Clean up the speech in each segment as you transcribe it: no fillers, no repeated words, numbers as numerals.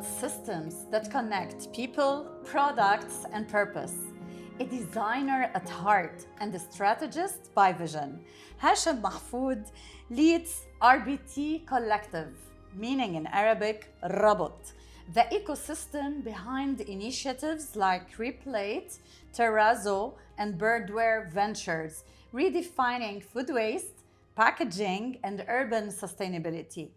builds systems that connect people, products, and purpose. A designer at heart and a strategist by vision, Hachem Mahfoud leads RBT Collective, meaning in Arabic, Rabot, the ecosystem behind initiatives like Replate, Terrazzo, and Birdware Ventures, redefining food waste, packaging, and urban sustainability.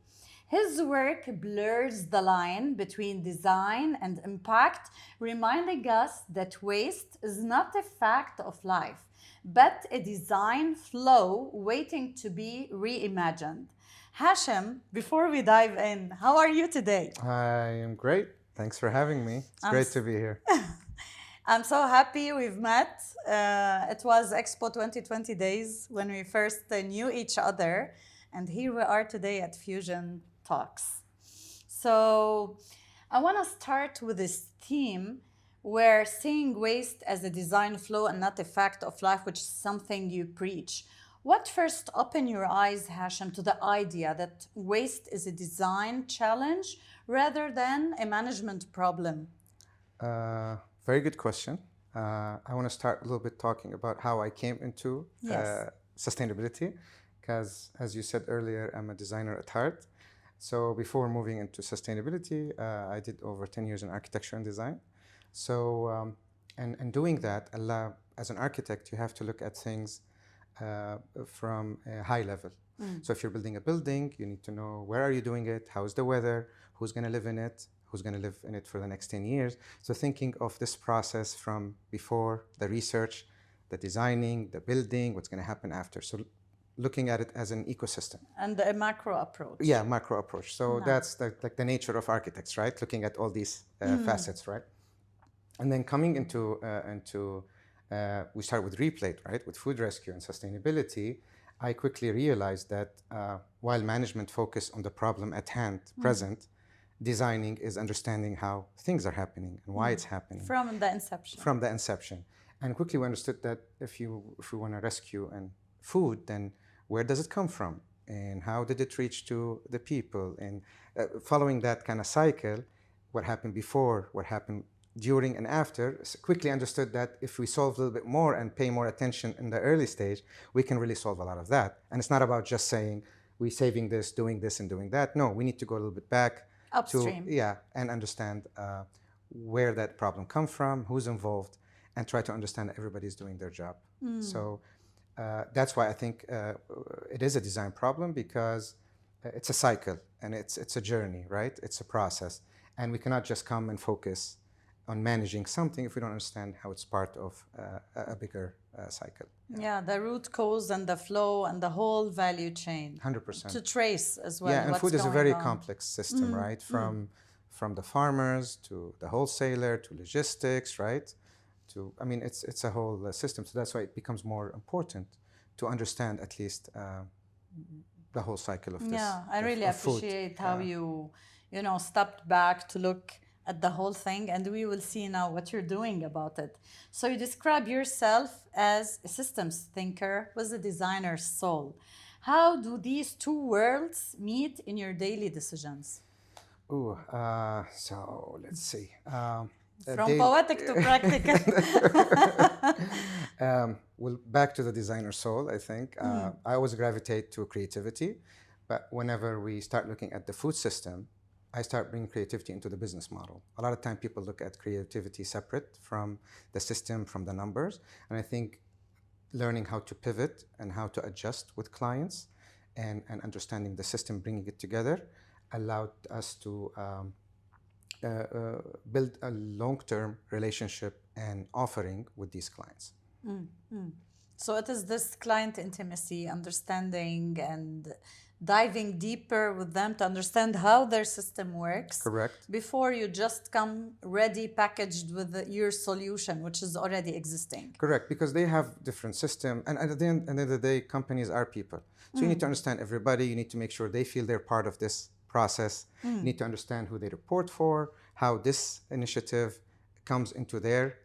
His work blurs the line between design and impact, reminding us that waste is not a fact of life, but a design flow waiting to be reimagined. Hashem, before we dive in, how are you today? I am great. Thanks for having me. It's great to be here. I'm so happy we've met. It was Expo 2020 days when we first knew each other, and here we are today at Fusion Talks. So I want to start with this theme where seeing waste as a design flow and not a fact of life, which is something you preach. What first opened your eyes, Hashem, to the idea that waste is a design challenge rather than a management problem? Very good question. I want to start a little bit talking about how I came into sustainability, because as you said earlier, I'm a designer at heart. So before moving into sustainability, I did over 10 years in architecture and design. So, and doing that, as an architect, you have to look at things from a high level. So if you're building a building, you need to know where are you doing it, how is the weather, who's going to live in it, who's going to live in it for the next 10 years. So thinking of this process from before the research, the designing, the building, what's going to happen after. So looking at it as an ecosystem. And a macro approach. Yeah, macro approach. So that's the nature of architects, right? Looking at all these facets, right? And then coming into we start with Replate, right? With food rescue and sustainability, I quickly realized that while management focus on the problem at hand, present, designing is understanding how things are happening and why it's happening. From the inception. From the inception. And quickly we understood that if we want to rescue and food, then where does it come from? And how did it reach to the people? And following that kind of cycle, what happened before, what happened during and after, quickly understood that if we solve a little bit more and pay more attention in the early stage, we can really solve a lot of that. And it's not about just saying, we're saving this and doing that. No, we need to go a little bit back upstream. And understand where that problem comes from, who's involved, and try to understand that everybody's doing their job. So that's why I think it is a design problem, because it's a cycle and it's a journey, right? It's a process. And we cannot just come and focus on managing something if we don't understand how it's part of a bigger cycle. Yeah, the root cause and the flow and the whole value chain. 100%. To trace as well. Yeah, and what's food is a going very on. complex system, right? From the farmers to the wholesaler to logistics, right? I mean, it's a whole system. So that's why it becomes more important to understand at least the whole cycle of this. Yeah, I really of food. appreciate how you stepped back to look at the whole thing, and we will see now what you're doing about it. So you describe yourself as a systems thinker with a designer's soul. How do these two worlds meet in your daily decisions? So let's see. From poetic to practical. Well, back to the designer soul, I think. I always gravitate to creativity, but whenever we start looking at the food system, I start bringing creativity into the business model. A lot of time people look at creativity separate from the system, from the numbers. And I think learning how to pivot and how to adjust with clients and understanding the system, bringing it together, allowed us to build a long-term relationship and offering with these clients. So it is this client intimacy, understanding and diving deeper with them to understand how their system works. Correct. Before you just come ready, packaged with your solution, which is already existing. Correct, because they have different system. And at the end of the day, companies are people. So you need to understand everybody. You need to make sure they feel they're part of this process. You need to understand who they report for, how this initiative comes into their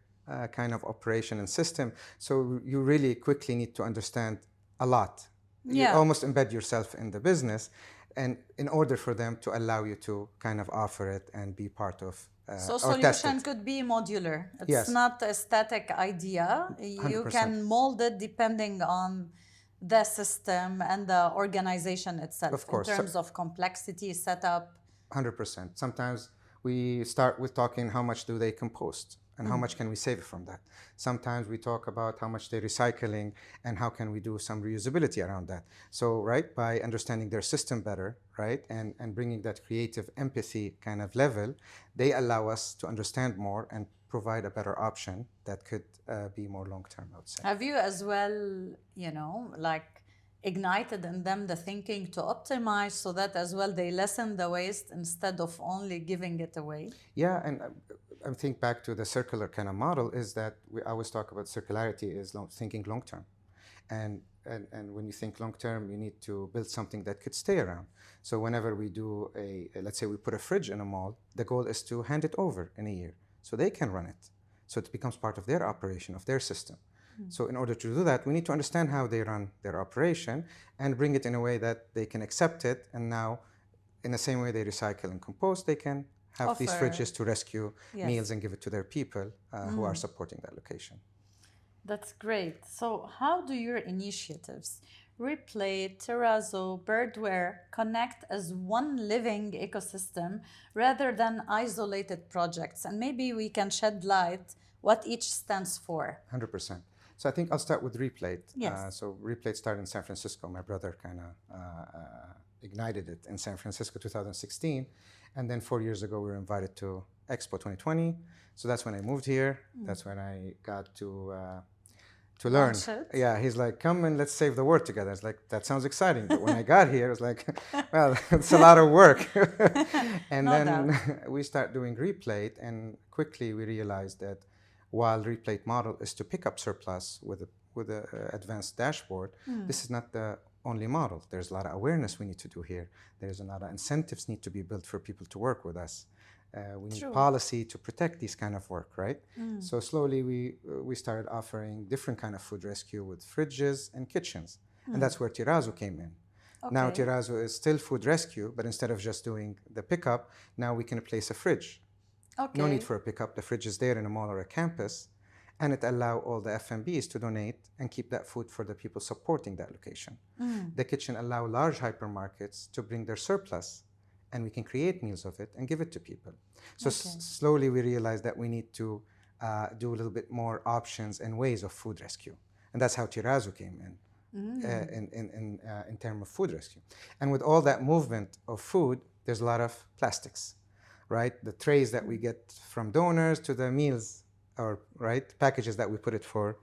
kind of operation and system. So you really quickly need to understand a lot. You almost embed yourself in the business. and in order for them to allow you to kind of offer it and be part of So or test solution it. could be modular. It's Yes, not a static idea. You 100%. can mold it depending on the system and the organization itself Of course. in terms of complexity, setup. 100%. Sometimes we start with talking how much do they compost and how much can we save from that. Sometimes we talk about how much they're recycling and how can we do some reusability around that. So, right, by understanding their system better, right, and bringing that creative empathy kind of level, they allow us to understand more and provide a better option that could be more long-term, I would say. Have you as well, like ignited in them the thinking to optimize so that as well they lessen the waste instead of only giving it away? Yeah, and I think back to the circular kind of model is that we always talk about circularity is thinking long term. And when you think long term, you need to build something that could stay around. So whenever we do let's say we put a fridge in a mall, the goal is to hand it over in a year so they can run it. So it becomes part of their operation, of their system. So in order to do that, we need to understand how they run their operation and bring it in a way that they can accept it. And now, in the same way they recycle and compost, they can have these fridges to rescue meals and give it to their people who are supporting that location. That's great. So how do your initiatives, Replay, Terrazzo, Birdware, connect as one living ecosystem rather than isolated projects? And maybe we can shed light what each stands for. 100%. So I think I'll start with Replate. Yes. So Replate started in San Francisco. My brother kind of ignited it in San Francisco 2016. And then 4 years ago, we were invited to Expo 2020. So that's when I moved here. That's when I got to learn. Yeah, he's like, come and let's save the world together. It's like, that sounds exciting. But when I got here, it was like, well, it's a lot of work. And then we start doing Replate. And quickly we realized that while Replate model is to pick up surplus with a advanced dashboard, this is not the only model. There's a lot of awareness we need to do here. There's a lot of incentives need to be built for people to work with us. We need policy to protect these kind of work, right? So slowly we started offering different kind of food rescue with fridges and kitchens. And that's where Terrazzo came in. Okay. Now Terrazzo is still food rescue, but instead of just doing the pickup, now we can place a fridge. Okay. No need for a pickup. The fridge is there in a mall or a campus. And it allows all the FMBs to donate and keep that food for the people supporting that location. The kitchen allows large hypermarkets to bring their surplus, and we can create meals of it and give it to people. So slowly we realized that we need to do a little bit more options and ways of food rescue. And that's how Terrazzo came in terms of food rescue. And with all that movement of food, there's a lot of plastics, right? The trays that we get from donors to the meals, or packages that we put it for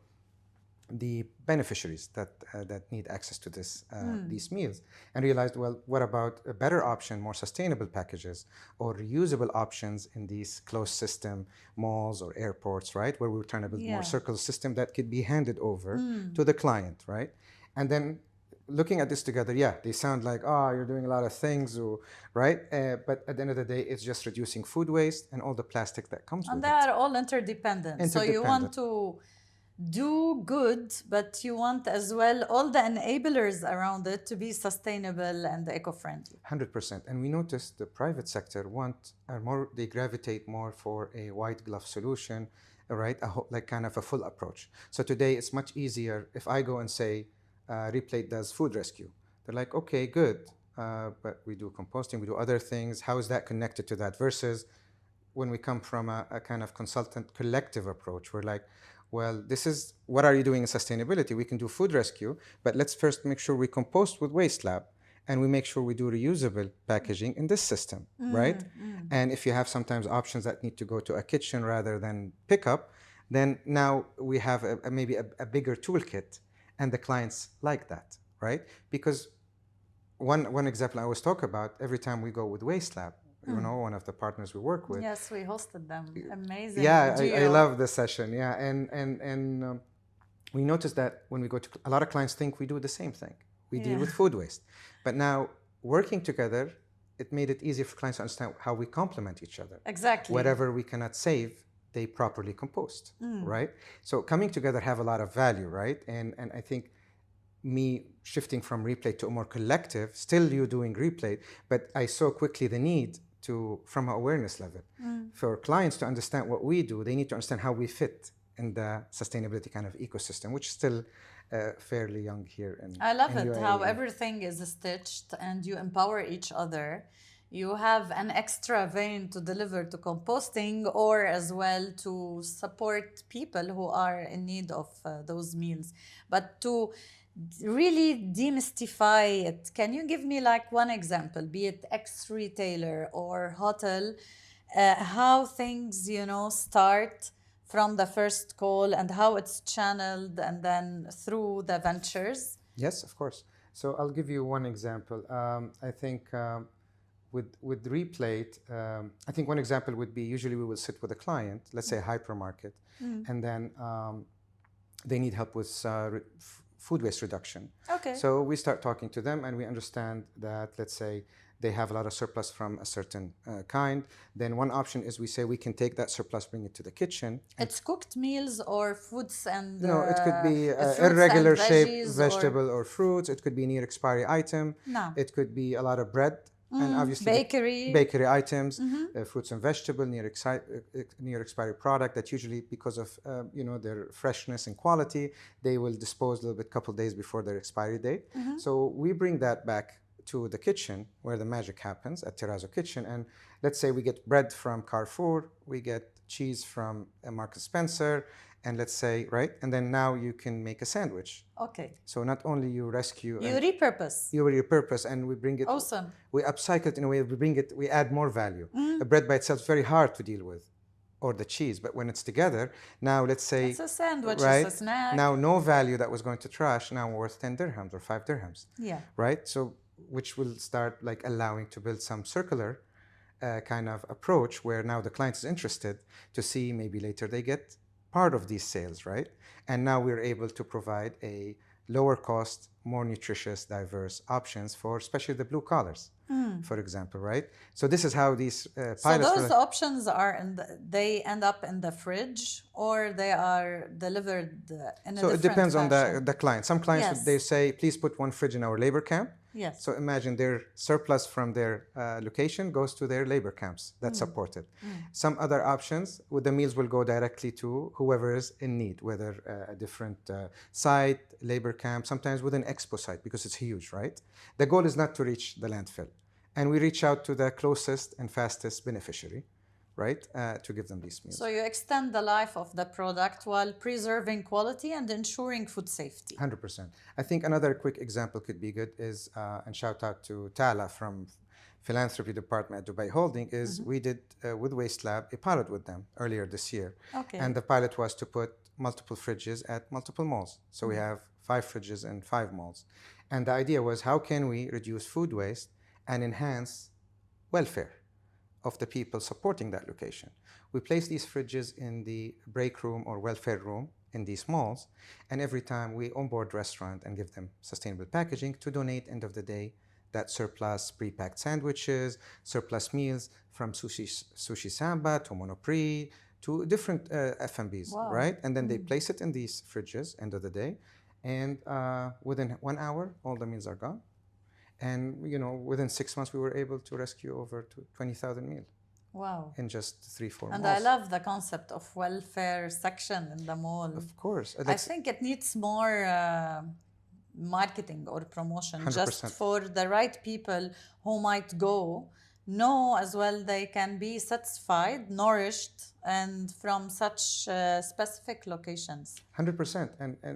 the beneficiaries that need access to these meals, and realized, well, what about a better option, more sustainable packages or reusable options in these closed system malls or airports, right, where we were trying to build more circular system that could be handed over to the client, right? And then looking at this together, they sound like, you're doing a lot of things, right? But at the end of the day, it's just reducing food waste and all the plastic that comes with it. And they are all interdependent. So you want to do good, but you want as well all the enablers around it to be sustainable and eco-friendly. 100%. And we noticed the private sector they gravitate more for a white glove solution, right? Like kind of a full approach. So today it's much easier if I go and say, Replate does food rescue. They're like, okay, good, but we do composting, we do other things. How is that connected to that? Versus when we come from a kind of consultant collective approach, we're like, well, this is, what are you doing in sustainability? We can do food rescue, but let's first make sure we compost with Waste Lab and we make sure we do reusable packaging in this system, right? And if you have sometimes options that need to go to a kitchen rather than pickup, then now we have maybe a bigger toolkit. And the clients like that, right? Because one example I always talk about, every time we go with Waste Lab, one of the partners we work with. Yes, we hosted them. Amazing. Yeah, I love this session. Yeah, and we noticed that when we go to, a lot of clients think we do the same thing. We deal with food waste. But now working together, it made it easier for clients to understand how we complement each other. Exactly. Whatever we cannot save, they properly compost, right? So coming together have a lot of value, right? And I think me shifting from replate to a more collective, still you doing replate, but I saw quickly the need to, from an awareness level, for clients to understand what we do, they need to understand how we fit in the sustainability kind of ecosystem, which is still fairly young here in I love in it UAE. how everything is stitched and you empower each other. You have an extra vein to deliver to composting or as well to support people who are in need of those meals. But to really demystify it, can you give me like one example, be it ex-retailer or hotel, how things, start from the first call and how it's channeled and then through the ventures? Yes, of course. So I'll give you one example. I think with replate, I think one example would be usually we will sit with a client, let's say a hypermarket, and then they need help with food waste reduction. Okay. So we start talking to them and we understand that, let's say, they have a lot of surplus from a certain kind. Then one option is we say we can take that surplus, bring it to the kitchen. It's cooked meals or foods and No, it could be fruits irregular and shaped veggies vegetable or fruits. It could be near expiry item. No. It could be a lot of bread and obviously bakery items, fruits and vegetable near expiry product that usually because of their freshness and quality, they will dispose a little bit couple days before their expiry date. So we bring that back to the kitchen where the magic happens at Terrazzo Kitchen, and let's say we get bread from Carrefour, we get cheese from Marks Spencer, and let's say, right, and then now you can make a sandwich. Okay. So not only you rescue, You repurpose. and we bring it. Awesome. We upcycle it in a way. We add more value. A bread by itself is very hard to deal with, or the cheese, but when it's together, now let's say It's a sandwich, right? it's a snack. Now no value that was going to trash now worth 10 dirhams or 5 dirhams. Yeah. Right. So which will start like allowing to build some circular kind of approach where now the client is interested to see maybe later they get part of these sales, right? And now we're able to provide a lower cost, more nutritious, diverse options for especially the blue collars, for example, right? So this is how these pilots... So those options are, they end up in the fridge or they are delivered in a different So it depends fashion? on the client. Some clients, Yes. they say, please put one fridge in our labor camp. Yes. So imagine their surplus from their location goes to their labor camps. That's supported. Some other options with the meals will go directly to whoever is in need, whether a different site, labor camp, sometimes with an expo site because it's huge, right? The goal is not to reach the landfill. And we reach out to the closest and fastest beneficiary, right, to give them these meals. So you extend the life of the product while preserving quality and ensuring food safety. 100%. I think another quick example could be good is, and shout out to Tala from Philanthropy Department at Dubai Holding, is we did with Waste Lab a pilot with them earlier this year. Okay. And the pilot was to put multiple fridges at multiple malls. So we have 5 fridges in 5 malls. And the idea was how can we reduce food waste and enhance welfare of the people supporting that location. We place these fridges in the break room or welfare room in these malls, and every time we onboard restaurant and give them sustainable packaging to donate end of the day that surplus pre-packed sandwiches, surplus meals from Sushi Samba to Monoprix to different F&Bs, Wow. right? And then they place it in these fridges end of the day, and within 1 hour all the meals are gone. And within 6 months, we were able to rescue over 20,000 meals. Wow. In just 3-4 And malls. I love the concept of welfare section in the mall. Of course. I think it needs more marketing or promotion 100%. just for the right people who might go know as well they can be satisfied, nourished, and from such specific locations. 100%.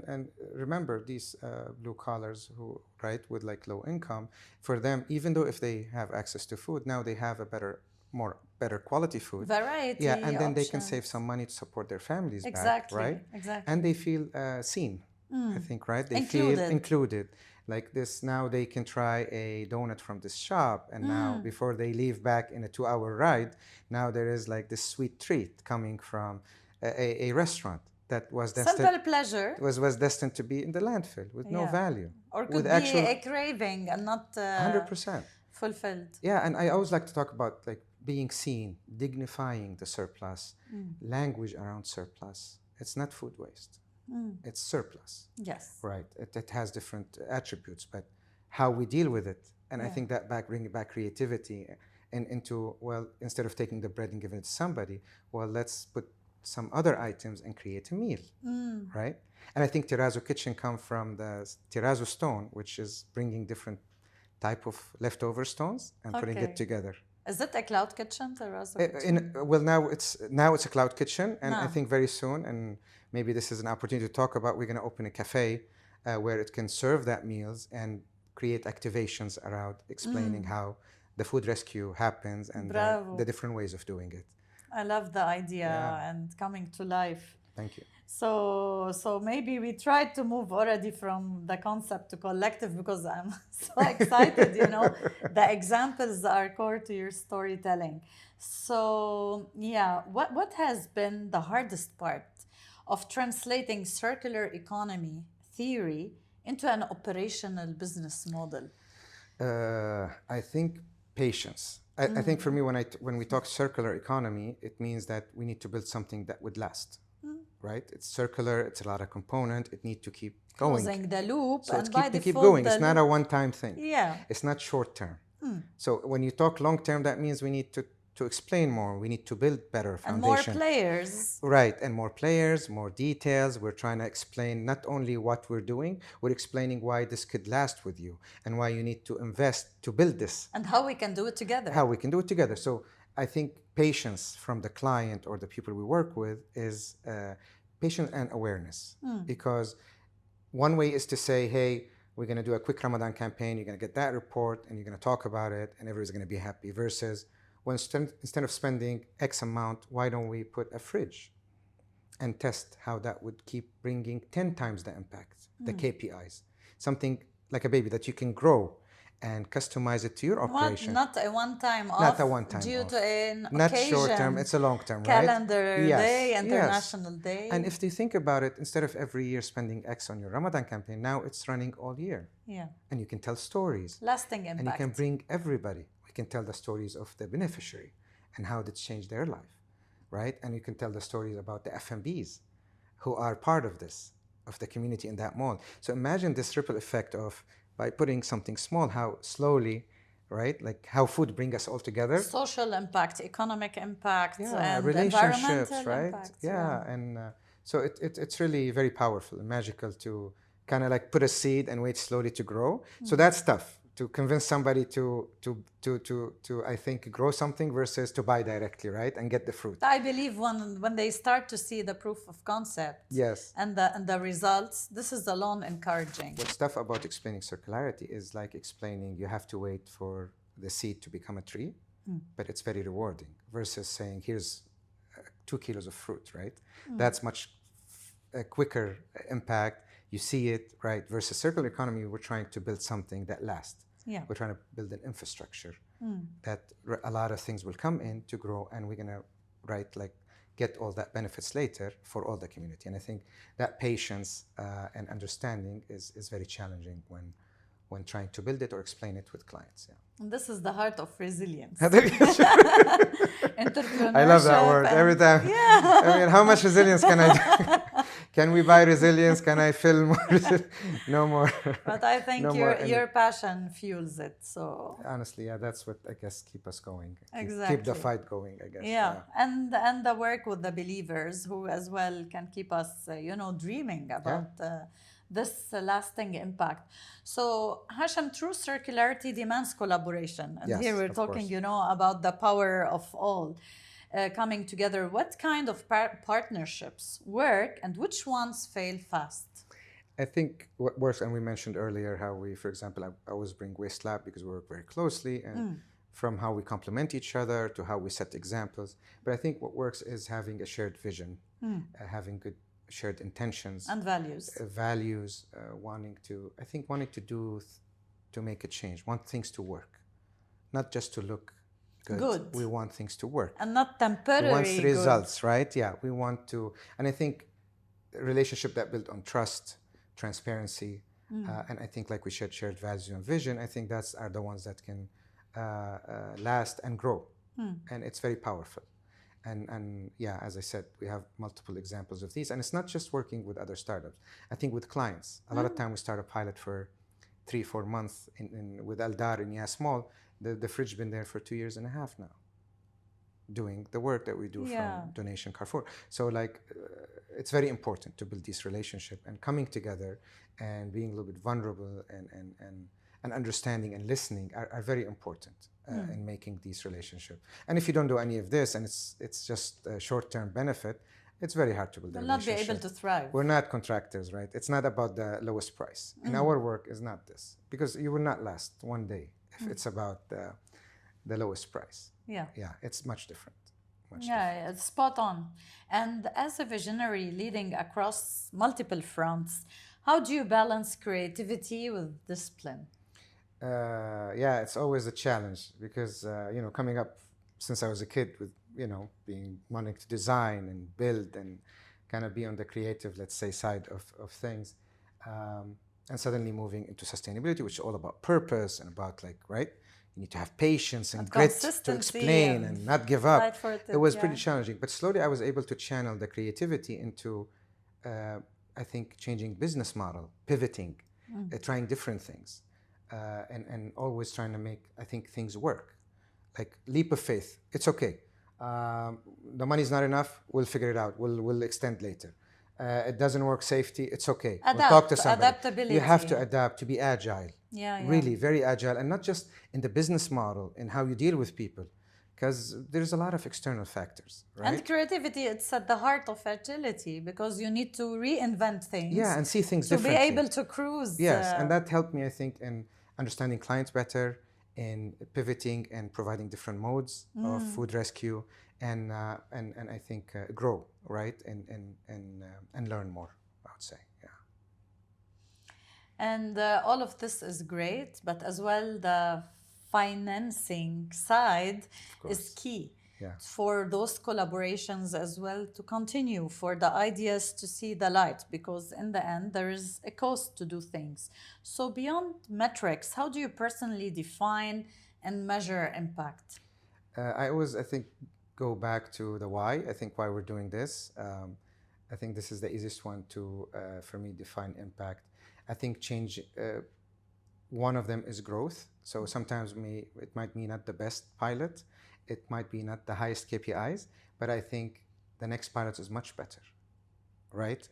And remember, these blue collars who, right, with like low income, for them, even though if they have access to food, now they have a better quality food. Variety. Yeah, and then they can options. save some money to support their families Exactly. back, right? Exactly. And they feel seen, I think, right? They Included. feel included. Like this, now they can try a donut from this shop, and now before they leave back in a 2-hour ride, now there is like this sweet treat coming from a restaurant that was destined, Simple pleasure. was destined to be in the landfill with no value. Or could with be a craving and not 100%. fulfilled. Yeah, and I always like to talk about like being seen, dignifying the surplus, language around surplus. It's not food waste. It's surplus. Yes. Right. It has different attributes, but how we deal with it. And I think that bringing back creativity and into, well, instead of taking the bread and giving it to somebody, well, let's put some other items and create a meal, right? And I think terrazzo kitchen come from the terrazzo stone, which is bringing different type of leftover stones and putting it together. Is it a cloud kitchen, terrazzo kitchen? Well, now it's a cloud kitchen, and I think very soon, and maybe this is an opportunity to talk about, we're going to open a cafe where it can serve that meals and create activations around explaining how the food rescue happens and the different ways of doing it. I love the idea and coming to life. Thank you. So maybe we tried to move already from the concept to collective, because I'm so excited, you know, the examples are core to your storytelling. So yeah, what has been the hardest part of translating circular economy theory into an operational business model? I think patience. I think for me, when we talk circular economy, it means that we need to build something that would last, right? It's circular. It's a lot of component. It needs to keep going. Closing the loop, so and it's by keep default, going. It's not a one-time thing. Yeah. It's not short-term. So when you talk long-term, that means we need to explain more. We need to build better foundation. And more players. Right, and more players, more details. We're trying to explain not only what we're doing, we're explaining why this could last with you and why you need to invest to build this. And how we can do it together. How we can do it together. So I think patience from the client or the people we work with is patience and awareness. Because one way is to say, hey, we're going to do a quick Ramadan campaign. You're going to get that report and you're going to talk about it and everybody's going to be happy. Versus when instead of spending X amount, why don't we put a fridge and test how that would keep bringing 10 times the impact, the KPIs. Something like a baby that you can grow and customize it to your operation. Not a one-time off. Not a one-time due off. to an Not occasion, short-term, it's a long-term, right? Calendar day, international day. And if you think about it, instead of every year spending X on your Ramadan campaign, now it's running all year. Yeah. And you can tell stories. Lasting impact. And you can bring everybody. We can tell the stories of the beneficiary and how it's changed their life, right? And you can tell the stories about the F&Bs who are part of this, of the community in that mall. So imagine this ripple effect of, by putting something small, how slowly, right? Like how food brings us all together. Social impact, economic impact, and relationships, environmental right? impact. And so it's really very powerful and magical to kind of like put a seed and wait slowly to grow. So that's tough to convince somebody to I think grow something versus to buy directly, right? And get the fruit. I believe when they start to see the proof of concept, yes, and the results, this is alone encouraging. What's tough about explaining circularity is like explaining you have to wait for the seed to become a tree, but it's very rewarding versus saying here's 2 kilos of fruit, right? That's much quicker impact. You see it, right? Versus circular economy, we're trying to build something that lasts. Yeah. We're trying to build an infrastructure that a lot of things will come in to grow, and we're gonna, right, like get all that benefits later for all the community. And I think that patience and understanding is very challenging when trying to build it or explain it with clients. Yeah. And this is the heart of resilience. Entrepreneurship. I love that word every time. Yeah. I mean, how much resilience can I do? Can we buy resilience? Can I fill more? No more. But I think no your passion fuels it. So honestly, yeah, that's what I guess keep us going. Exactly. Keep the fight going, I guess. Yeah. And the work with the believers who as well can keep us, dreaming about this lasting impact. So Hachem, true circularity demands collaboration. And here we're talking, about the power of all. Coming together, what kind of partnerships work and which ones fail fast? I think what works, and we mentioned earlier how we, for example, I always bring Waste Lab because we work very closely, and from how we complement each other to how we set examples. But I think what works is having a shared vision, having good shared intentions. And values. Wanting to make a change, want things to work, not just to look good. We want things to work. And not temporary. We want results, right? Yeah, we want to. And I think a relationship that built on trust, transparency, and I think like we shared values and vision, I think are the ones that can last and grow. And it's very powerful. And yeah, as I said, we have multiple examples of these. And it's not just working with other startups. I think with clients, a lot of time we start a pilot for 3-4 months with Eldar in Yasmine. The fridge been there for 2.5 years now, doing the work that we do from Donation Carrefour. So like, it's very important to build this relationship, and coming together and being a little bit vulnerable and understanding and listening are very important in making these relationships. And if you don't do any of this and it's just a short-term benefit, it's very hard to build a relationship. Will not be able to thrive. We're not contractors, right? It's not about the lowest price. And our work is not this, because you will not last one day if it's about the lowest price. Yeah. Yeah, it's much different. Yeah, it's spot on. And as a visionary leading across multiple fronts, how do you balance creativity with discipline? Yeah, it's always a challenge because, coming up since I was a kid with, wanting to design and build and kind of be on the creative, let's say, side of things. And suddenly moving into sustainability, which is all about purpose and about right? You need to have patience and grit to explain and not give up. It was pretty challenging, but slowly I was able to channel the creativity into, I think, changing business model, pivoting, trying different things, and always trying to make, I think, things work. Like leap of faith. It's okay. The money's not enough. We'll figure it out. We'll extend later. It doesn't work, safety. It's okay. We'll talk to somebody. Adaptability. You have to adapt, to be agile. Yeah. Really, very agile, and not just in the business model, in how you deal with people, because there's a lot of external factors, right? And creativity, it's at the heart of agility, because you need to reinvent things. Yeah, and see things differently. differently. To be able to cruise. Yes, and that helped me, I think, in understanding clients better, in pivoting and providing different modes of food rescue, and I think grow, right, and learn more, I would say. Yeah. And all of this is great, but as well, the financing side is key for those collaborations as well to continue, for the ideas to see the light, because in the end, there is a cost to do things. So beyond metrics, how do you personally define and measure impact? I always, I think, go back to the why. I think why we're doing this. I think this is the easiest one to, for me, define impact. I think change, one of them is growth. So sometimes it might be not the best pilot, it might be not the highest KPIs, but I think the next pilot is much better, right?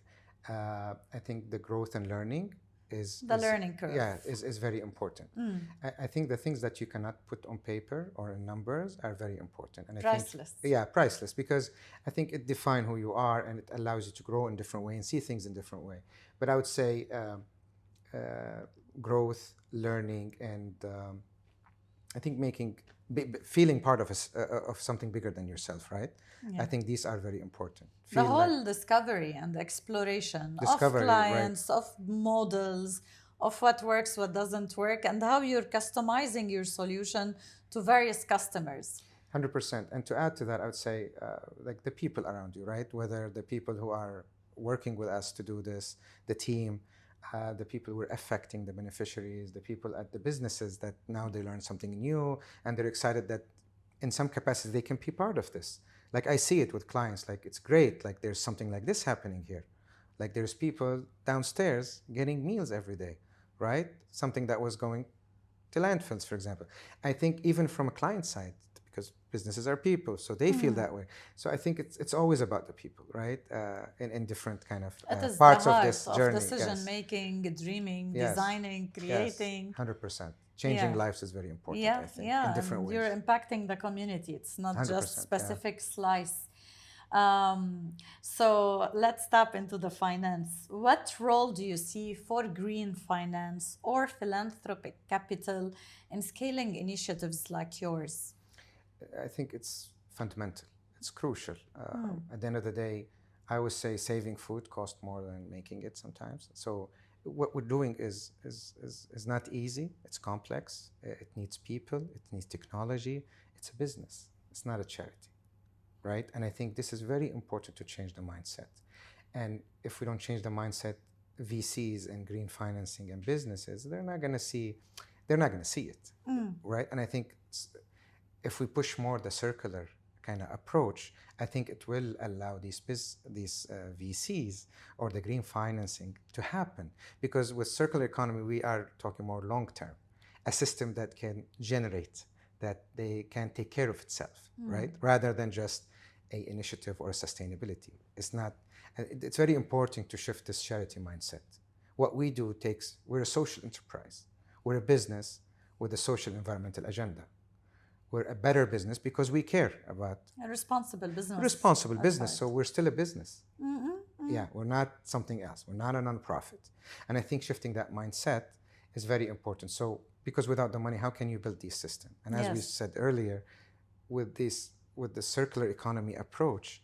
I think the growth and learning is learning curve. Yeah, is very important. I think the things that you cannot put on paper or in numbers are very important. And priceless. Priceless, because I think it defines who you are and it allows you to grow in a different way and see things in a different way. But I would say growth, learning, and I think feeling part of something bigger than yourself, right? Yeah. I think these are very important. The whole discovery and exploration of clients, of models, of what works, what doesn't work, and how you're customizing your solution to various customers. 100%. And to add to that, I would say like the people around you, right? Whether the people who are working with us to do this, the team, the people who are affecting the beneficiaries, the people at the businesses that now they learn something new and they're excited that in some capacity they can be part of this. Like I see it with clients, like it's great, like there's something like this happening here. Like there's people downstairs getting meals every day, right? Something that was going to landfills, for example. I think even from a client side, because businesses are people, so they feel that way. So I think it's always about the people, right? In different kind of parts of this journey. Decision making, dreaming, designing, creating. Yes, 100%. Changing lives is very important, I think, in different ways. You're impacting the community. It's not just specific slice. So let's tap into the finance. What role do you see for green finance or philanthropic capital in scaling initiatives like yours? I think it's fundamental. It's crucial. At the end of the day, I would say saving food costs more than making it sometimes. So what we're doing is not easy. It's complex. It needs people. It needs technology. It's a business. It's not a charity, right? And I think this is very important to change the mindset. And if we don't change the mindset, VCs and green financing and businesses, they're not going to see it, right? And I think if we push more the circular kind of approach, I think it will allow these VCs or the green financing to happen. Because with circular economy, we are talking more long term, a system that can generate, that they can take care of itself, right? Rather than just a initiative or a sustainability. It's very important to shift this charity mindset. What we do we're a social enterprise. We're a business with a social environmental agenda. We're a better business because we care about a responsible business. Responsible business, so we're still a business. Yeah, we're not something else. We're not a nonprofit. And I think shifting that mindset is very important. So, because without the money, how can you build these systems? And as we said earlier, with the circular economy approach,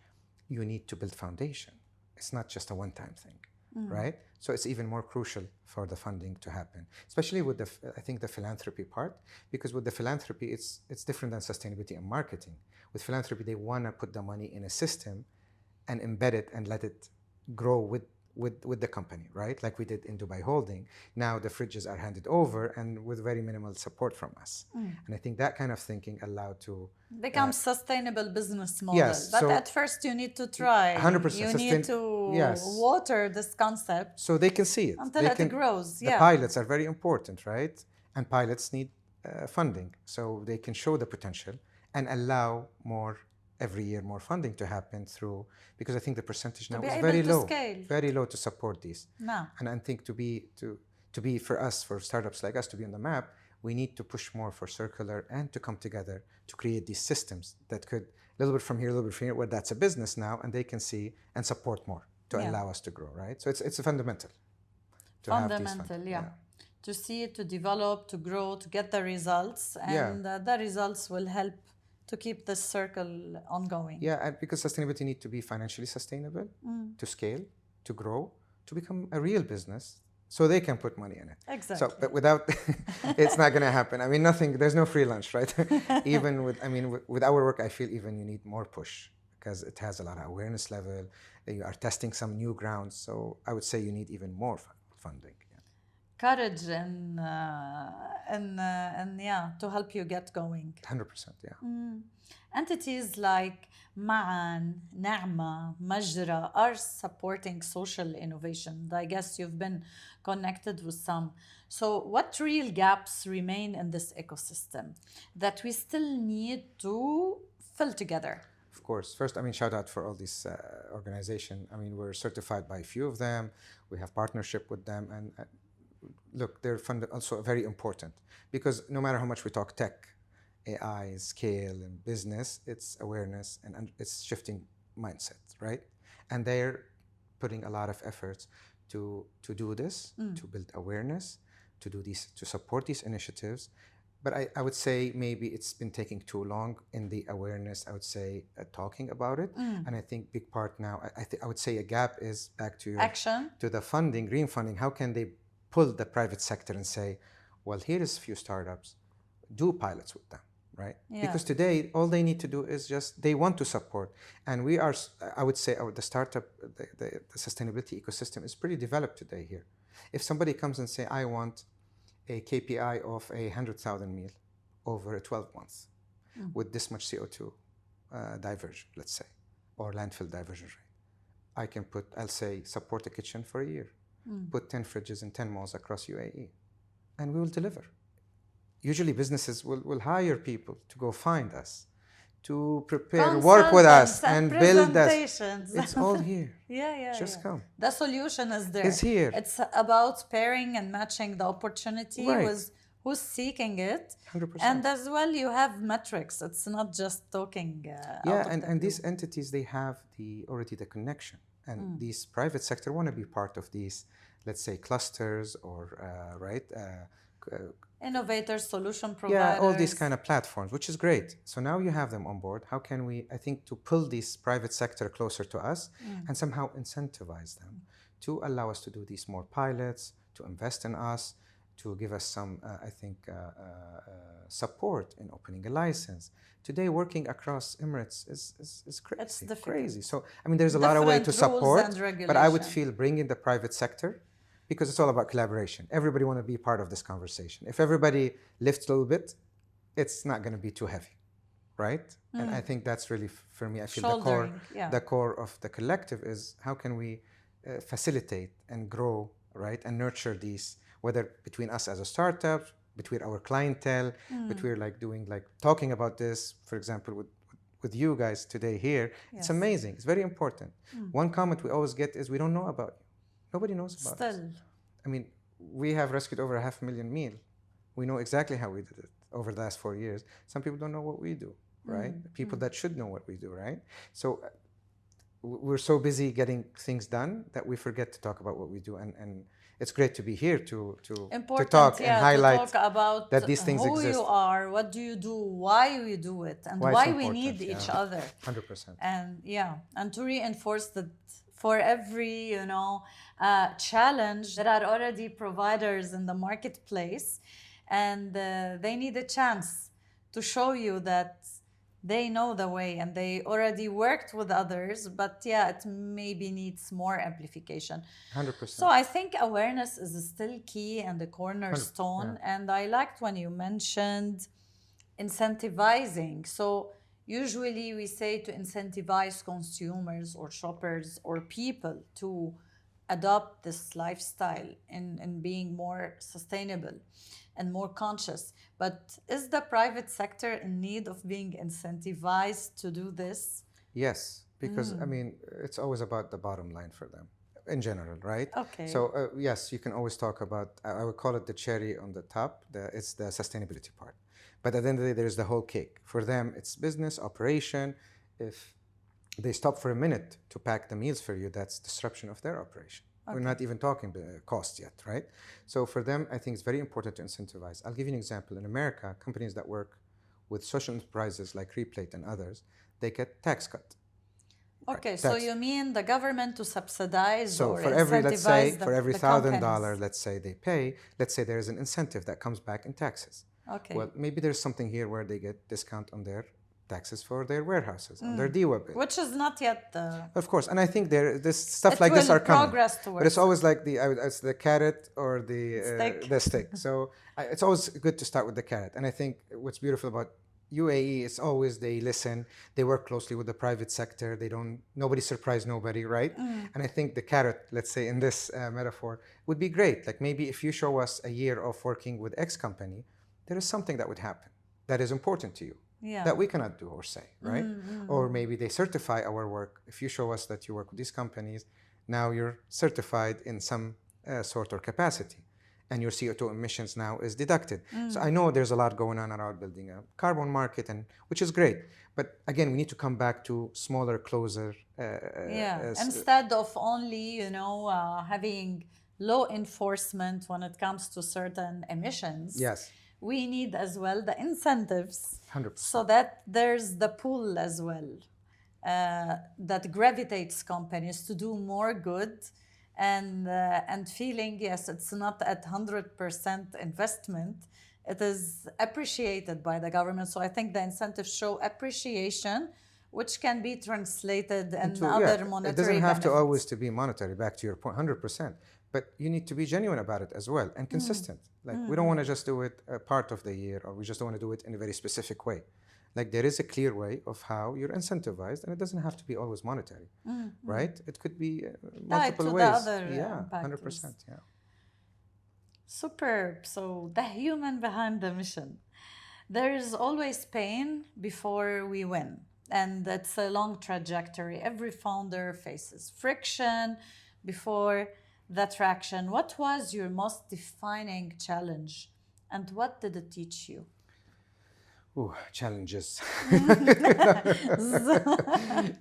you need to build foundation. It's not just a one-time thing, right? So it's even more crucial for the funding to happen, especially with I think the philanthropy part, because with the philanthropy, it's different than sustainability and marketing. With philanthropy, they want to put the money in a system and embed it and let it grow with the company, right? Like we did in Dubai Holding. Now the fridges are handed over and with very minimal support from us. And I think that kind of thinking allowed to become sustainable business model. Yes, but so at first you need to try. 100% You need to water this concept so they can see it until it grows. The pilots are very important, right? And pilots need funding, so they can show the potential and allow every year more funding to happen through, because I think the percentage now is very low to support these. No. And I think to be for us, for startups like us to be on the map, we need to push more for circular and to come together to create these systems that could, a little bit from here, a little bit from here, where that's a business now, and they can see and support more to allow us to grow, right? So it's a fundamental. To see it, to develop, to grow, to get the results, and the results will help to keep this circle ongoing. Yeah, and because sustainability needs to be financially sustainable, to scale, to grow, to become a real business, so they can put money in it. Exactly. So, but without, it's not going to happen. I mean, there's no free lunch, right? Even with our work, I feel even you need more push because it has a lot of awareness level. You are testing some new grounds. So I would say you need even more funding. Courage and to help you get going. 100%, yeah. Entities like Ma'an, Na'ma, Majra are supporting social innovation. I guess you've been connected with some. So what real gaps remain in this ecosystem that we still need to fill together? Of course. First, shout out for all these organizations. We're certified by a few of them. We have partnership with them. And look, they're also very important because no matter how much we talk tech, AI, scale, and business, it's awareness and it's shifting mindset, right? And they're putting a lot of efforts to do this, to build awareness, to do these, to support these initiatives. But I would say maybe it's been taking too long in the awareness, I would say, talking about it. And I think big part now, I would say a gap is back to action, to the funding, green funding. How can they pull the private sector and say, well, here is a few startups, do pilots with them, right? Yeah. Because today, all they need to do is they want to support. And we are, I would say, the startup, the sustainability ecosystem is pretty developed today here. If somebody comes and say, I want a KPI of 100,000 meal over 12 months with this much CO2 diversion, let's say, or landfill diversion rate, I'll say, support a kitchen for a year. Put 10 fridges in 10 malls across UAE, and we will deliver. Usually businesses will hire people to go find us, to prepare, work with us, and build us. It's all here. Just come. The solution is there. It's here. It's about pairing and matching the opportunity with who's seeking it. 100%. And as well, you have metrics. It's not just talking. And these entities, they have already the connection. And these private sector want to be part of these, let's say, clusters or, innovators, solution providers. Yeah, all these kind of platforms, which is great. So now you have them on board. How can we, I think, to pull this private sector closer to us and somehow incentivize them to allow us to do these more pilots, to invest in us, to give us some, support in opening a license. Today, working across Emirates is crazy. It's crazy. So, there's a lot of ways to support, but I would feel bringing the private sector, because it's all about collaboration. Everybody want to be part of this conversation. If everybody lifts a little bit, it's not going to be too heavy. right? And I think that's really, for me, I feel Shouldering, yeah. the core of the collective is how can we facilitate and grow, right? And nurture these, whether between us as a startup, between our clientele, between like doing, like talking about this, for example, with you guys today here. It's amazing. It's very important. One comment we always get is we don't know about you. Nobody knows about us. I mean, we have rescued over 500,000 meal. We know exactly how we did it over the last 4 years. Some people don't know what we do, right? People that should know what we do, right? So we're so busy getting things done that we forget to talk about what we do. And it's great to be here to talk and highlight to talk about that these things who exist. you are, what do you do, why we do it, and why we need each other. 100%. And to reinforce that for every challenge, there are already providers in the marketplace, and they need a chance to show you that they know the way and they already worked with others, but it maybe needs more amplification. 100%. So I think awareness is still key and the cornerstone. And I liked when you mentioned incentivizing. So usually we say to incentivize consumers or shoppers or people to adopt this lifestyle in being more sustainable and more conscious. But is the private sector in need of being incentivized to do this? Yes, because I mean, it's always about the bottom line for them in general, right? Okay. So yes, you can always talk about, I would call it the cherry on the top, it's the sustainability part. But at the end of the day, there's the whole cake. For them, it's business, operation. If they stop for a minute to pack the meals for you, that's disruption of their operation. Okay. We're not even talking the cost yet, right? So for them, I think it's very important to incentivize. I'll give you an example. In America, companies that work with social enterprises like Replate and others, they get tax cut. Okay, right? So you mean the government to subsidize so or for every, let's say, the, for every $1,000, let's say they pay, let's say there's an incentive that comes back in taxes. Okay. Well, maybe there's something here where they get discount on their taxes for their warehouses, on their DWA bill. Which is not yet Of course, and I think this stuff like this are coming. But it's always like it's the carrot or the stick. So it's always good to start with the carrot. And I think what's beautiful about UAE is always they listen, they work closely with the private sector, nobody surprise nobody, right? And I think the carrot, let's say in this metaphor, would be great. Like maybe if you show us a year of working with X company, there is something that would happen that is important to you. That we cannot do or say, right? Or maybe they certify our work. If you show us that you work with these companies, now you're certified in some sort or capacity, and your CO2 emissions now is deducted. So I know there's a lot going on around building a carbon market, which is great. But again, we need to come back to smaller, closer. Instead of only, having law enforcement when it comes to certain emissions. Yes. We need as well the incentives 100%. so that there's the pull as well that gravitates companies to do more good and feeling, yes, it's not at 100% investment, it is appreciated by the government. So I think the incentives show appreciation, which can be translated in other monetary It doesn't have benefits. to always to be monetary, back to your point, 100%. But you need to be genuine about it as well and consistent. Like we don't want to just do it a part of the year, or we just don't want to do it in a very specific way. Like there is a clear way of how you're incentivized, and it doesn't have to be always monetary, right? It could be multiple ways. The other 100%. Yeah. Superb. So the human behind the mission. There is always pain before we win, and that's a long trajectory. Every founder faces friction before the traction. What was your most defining challenge, and what did it teach you? Ooh, challenges.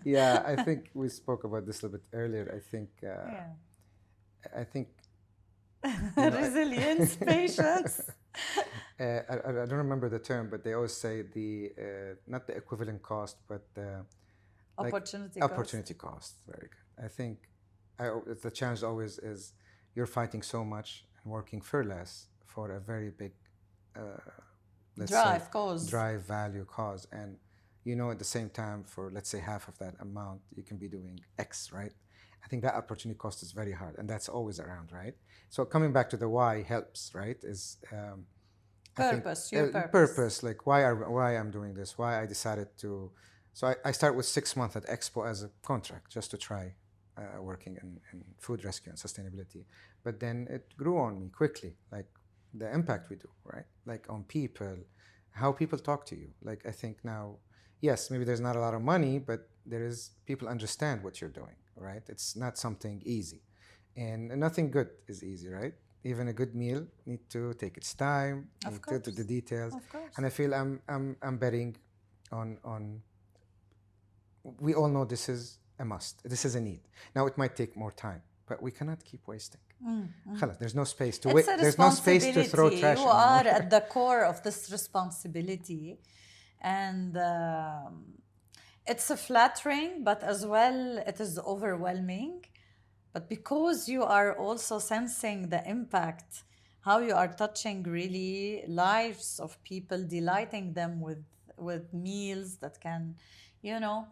Yeah, I think we spoke about this a little bit earlier. I think resilience, patience. I don't remember the term, but they always say not the equivalent cost, but the opportunity cost. Very good. I think the challenge always is you're fighting so much and working for less for a very big drive, value, cause. And at the same time, for let's say half of that amount, you can be doing X, right? I think that opportunity cost is very hard, and that's always around, right? So coming back to the why helps, right? Purpose, your purpose. Purpose, like why I'm doing this, why I decided to. So I start with 6 months at Expo as a contract just to try working in food rescue and sustainability. But then it grew on me quickly, like the impact we do, right? Like on people, how people talk to you. Like I think now, yes, maybe there's not a lot of money, but people understand what you're doing, right? It's not something easy. And nothing good is easy, right? Even a good meal need to take its time, need to do the details. Of course. And I feel I'm betting on. We all know this is a must. This is a need. Now it might take more time, but we cannot keep wasting. There's no space to wait. There's no space to throw trash. You are at the core of this responsibility, and it's flattering, but as well it is overwhelming. But because you are also sensing the impact, how you are touching really lives of people, delighting them with meals that can,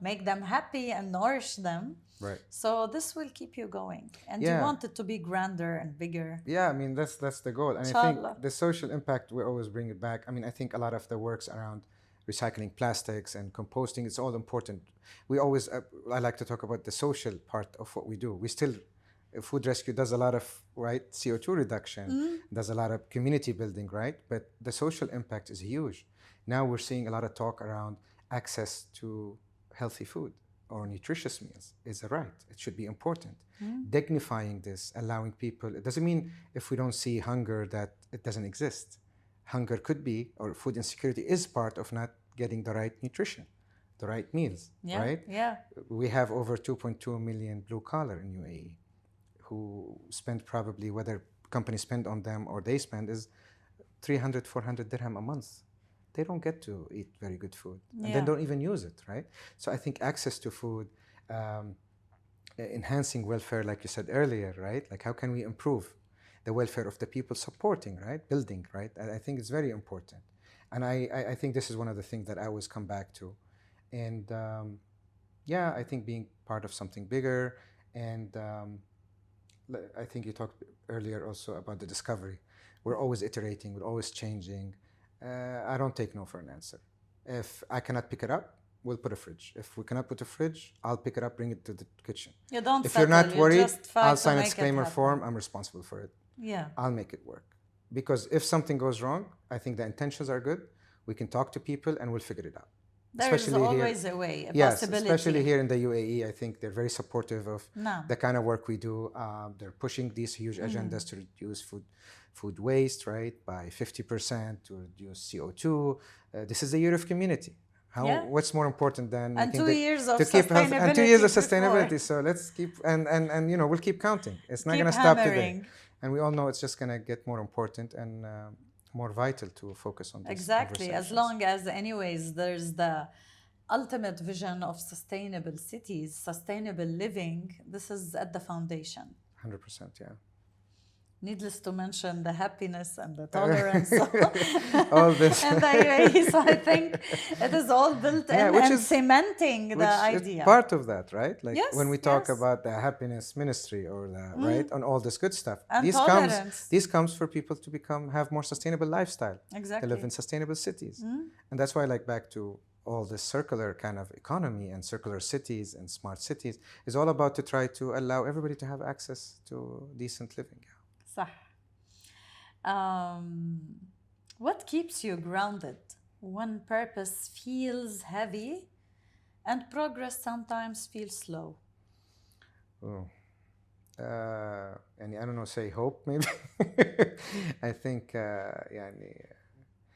make them happy and nourish them. Right. So this will keep you going. And you want it to be grander and bigger. Yeah, I mean, that's the goal. And Inshallah. I think the social impact, we always bring it back. I mean, I think a lot of the works around recycling plastics and composting, it's all important. We always, I like to talk about the social part of what we do. Food rescue does a lot of, right, CO2 reduction, does a lot of community building, right? But the social impact is huge. Now we're seeing a lot of talk around access to healthy food or nutritious meals is a right. It should be important. Dignifying this, allowing people, it doesn't mean if we don't see hunger that it doesn't exist. Hunger could be, or food insecurity is part of not getting the right nutrition, the right meals, right? Yeah. We have over 2.2 million blue collar in UAE who spend probably, whether companies spend on them or they spend, is 300, 400 dirham a month. They don't get to eat very good food and then don't even use it, right? So I think access to food, enhancing welfare, like you said earlier, right? Like how can we improve the welfare of the people supporting, right? Building, right? I think it's very important. And I think this is one of the things that I always come back to. And I think being part of something bigger, and I think you talked earlier also about the discovery. We're always iterating, we're always changing. I don't take no for an answer. If I cannot pick it up, we'll put a fridge. If we cannot put a fridge, I'll pick it up, bring it to the kitchen. You don't. If you're not worried, I'll sign a disclaimer form. I'm responsible for it. Yeah. I'll make it work. Because if something goes wrong, I think the intentions are good. We can talk to people and we'll figure it out. There's always a way, a possibility. Especially here in the UAE, I think they're very supportive of the kind of work we do. They're pushing these huge agendas to reduce food waste, right, by 50%, to reduce CO2. This is the year of community. What's more important than and 2 years of sustainability? And 2 years of sustainability. So let's keep and we'll keep counting. It's not going to stop today. And we all know it's just going to get more important and more vital to focus on this. Exactly. As long as, anyways, there's the ultimate vision of sustainable cities, sustainable living. This is at the foundation. 100%, yeah. Needless to mention the happiness and the tolerance. All this. And the UAE. So I think it is all built and cementing the idea. It's part of that, right? Like when we talk about the happiness ministry or the right on all this good stuff. And these comes for people to have more sustainable lifestyle. Exactly. To live in sustainable cities. And that's why I like back to all this circular kind of economy and circular cities and smart cities is all about to try to allow everybody to have access to decent living. صح. What keeps you grounded when purpose feels heavy and progress sometimes feels slow? I don't know, say hope maybe. I think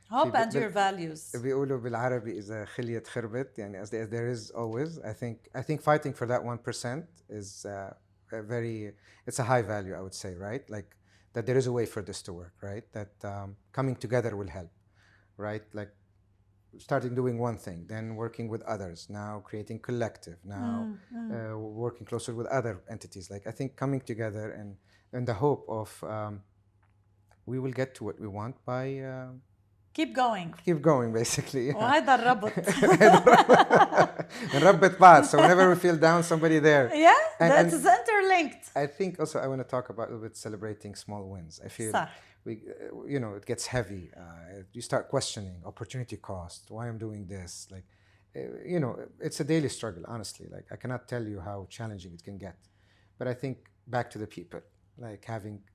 hope and your values. بيقولوا بالعربي إذا خليت خربت يعني as there is always. I think fighting for that 1% is it's a high value, I would say, right? Like that there is a way for this to work, right? That coming together will help, right? Like starting doing one thing, then working with others, now creating collective, now working closer with other entities. Like I think coming together and the hope of we will get to what we want by keep going basically. وهذا الربط. نربط بعض. So whenever we feel down, somebody there. That's interlinked. I think also I want to talk about a little bit celebrating small wins. I feel it gets heavy. You start questioning opportunity cost, why I'm doing this. Like, it's a daily struggle, honestly. Like, I cannot tell you how challenging it can get. But I think back to the people, like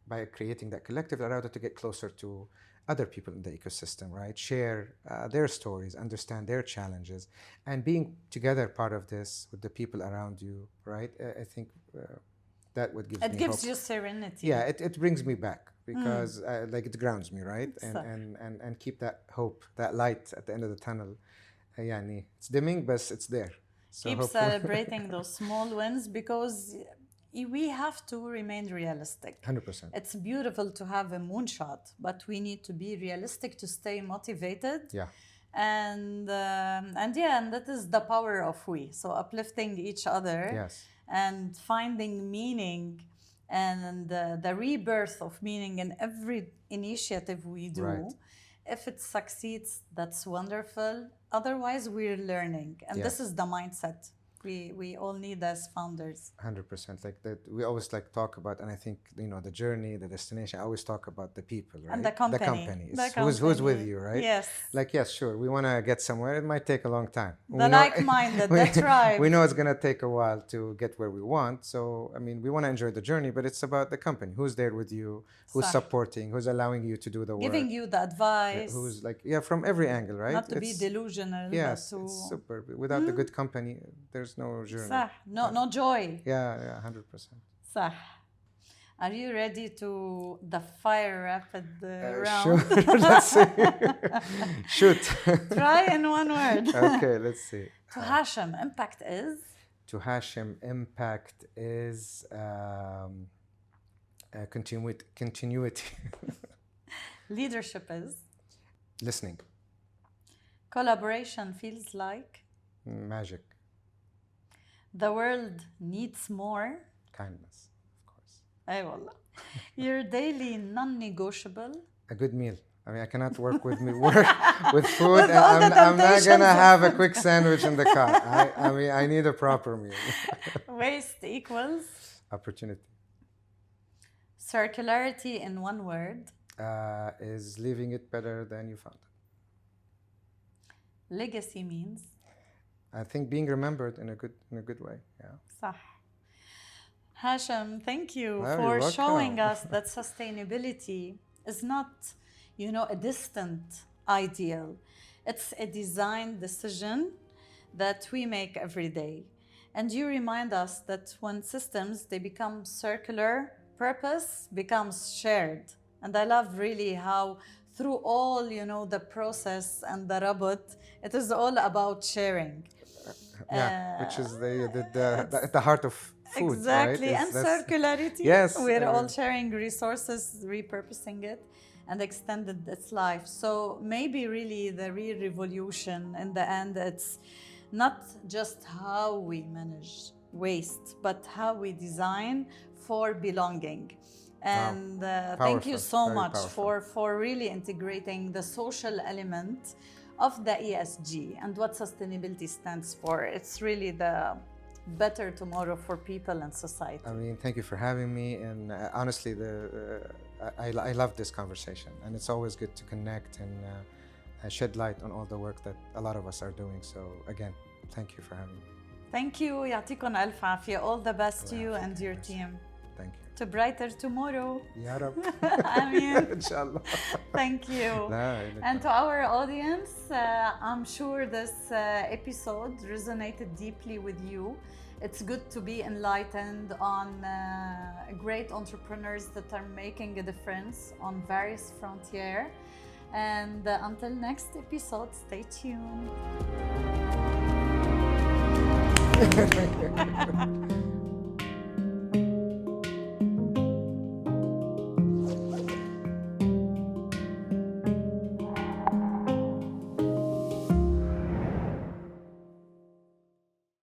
by creating that collective, that allowed us to get closer to other people in the ecosystem, right? Share their stories, understand their challenges, and being together part of this with the people around you, right? I think that what gives me hope. It gives you serenity. Yeah, it brings me back because like it grounds me, right? And keep that hope, that light at the end of the tunnel. Yani, it's dimming, but it's there. So keep celebrating those small wins because we have to remain realistic. 100%. It's beautiful to have a moonshot, but we need to be realistic to stay motivated. Yeah. And that is the power of we. So uplifting each other. Yes. And finding meaning and the rebirth of meaning in every initiative we do. Right. If it succeeds, that's wonderful. Otherwise, we're learning. And this is the mindset we all need as founders. 100%. Like that, we always talk about, and I think the journey, the destination. I always talk about the people, right? And the company. The company. Who's with you, right? Yes. Yes, sure. We want to get somewhere. It might take a long time. The like-minded. That's right. We know it's going to take a while to get where we want. So we want to enjoy the journey, but it's about the company. Who's there with you? Who's supporting? Who's allowing you to do the work? Giving you the advice. Who's from every angle, right? Not to be delusional. Yes, it's super. Without the good company, there's no journey. صح. No joy. Yeah, 100%. صح. Are you ready to the fire rapid round? Sure. Let's see. Shoot. Try in one word. Okay, let's see. To Hachem, impact is? To Hachem, impact is continuity. Leadership is? Listening. Collaboration feels like? Magic. The world needs more? Kindness, of course. Ay wallah. Your daily non-negotiable? A good meal. I cannot work with food, With and I'm not gonna have a quick sandwich in the car. I need a proper meal. Waste equals? Opportunity. Circularity in one word? Is leaving it better than you found it. Legacy means? I think being remembered in a good way. Yeah. صح. Hachem, thank you You're for welcome. showing us that sustainability is not, a distant ideal. It's a design decision that we make every day. And you remind us that when systems, they become circular, purpose becomes shared. And I love really how through all, the process and the robot, it is all about sharing. Which is the heart of food, exactly, right? and circularity. Yes, we're all sharing resources, repurposing it, and extended its life. So maybe really the real revolution in the end, it's not just how we manage waste, but how we design for belonging. And thank you so much for really integrating the social element of the ESG and what sustainability stands for. It's really the better tomorrow for people and society. Thank you for having me. And honestly, I love this conversation. And it's always good to connect and shed light on all the work that a lot of us are doing. So again, thank you for having me. Thank you. يعطيكم ألف عافية. All the best to you and your team. Thank you. To brighter tomorrow. Ya Rab. Inshallah. Thank you. And to our audience, I'm sure this episode resonated deeply with you. It's good to be enlightened on great entrepreneurs that are making a difference on various frontiers. And until next episode, stay tuned.